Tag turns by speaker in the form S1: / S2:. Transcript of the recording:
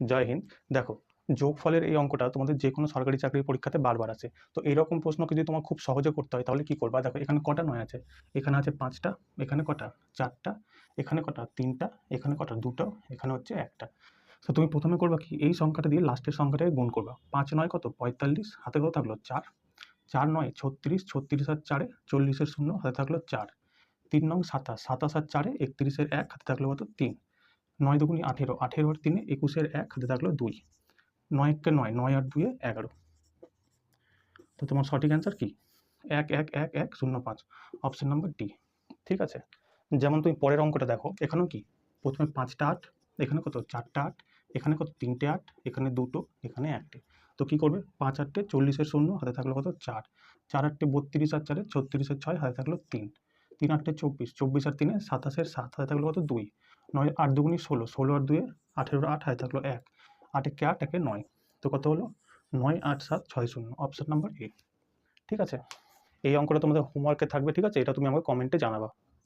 S1: জয় হিন্দ। দেখো, যোগফলের এই অঙ্কটা তোমাদের যে কোনো সরকারি চাকরির পরীক্ষাতে বারবার আসে। তো এরকম প্রশ্নকে যদি তোমার খুব সহজে করতে হয় তাহলে কি করবা? দেখো এখানে কটা নয় আছে, এখানে আছে 5টা, এখানে কটা 4টা, এখানে কটা 3টা, এখানে কটা 2টো, এখানে হচ্ছে 1টা। তো তুমি প্রথমে করবা কি, এই সংখ্যাটা দিয়ে লাস্টের সংখ্যাটাকে গুণ করবা। 5 9 কত 45, হাতে কত থাকলো 4, 4 9 36, 36 আর 4 40-এর 0, হাতে থাকলো 4, 3 নং 27, 27 আর 4 31-এর 1, হাতে থাকলো কত 3, 9 দুগুণে 18, 18 আর 3 21-এর 1, হাতে থাকলো 2, 9 কে 9, 9 আর 2 11। তো তোমার সঠিক অ্যান্সার কি? 1 1 1 1 0 5, অপশন নাম্বার ডি। ঠিক আছে। যেমন তুমি পরের অঙ্কটা দেখো, এখানেও কি প্রথমে 5টা 8, এখানে কত 4টা 8, এখানে কত 3টে 8, এখানে 2টো, এখানে 1টে। তো কি করবে? 5 8 40-এর 0, হাতে থাকলো কত 4, 4 8 32 আর 4 36-এর 6, হাতে থাকলো 3, 3 8 24, 24 আর 3 27-এর 7, হাতে থাকলো কত 2, 9 8 দুগুণি 16, 16 আর 2 18, 8, হাতে থাকলো 1, 8 একে 8, একে 9। তো কত হলো? 9 8 7 6 0, অপশন নাম্বার এ। ঠিক আছে। এই অঙ্কটা তোমাদের হোমওয়ার্কে থাকবে, ঠিক আছে? এটা তুমি আমাকে কমেন্টে জানাবা।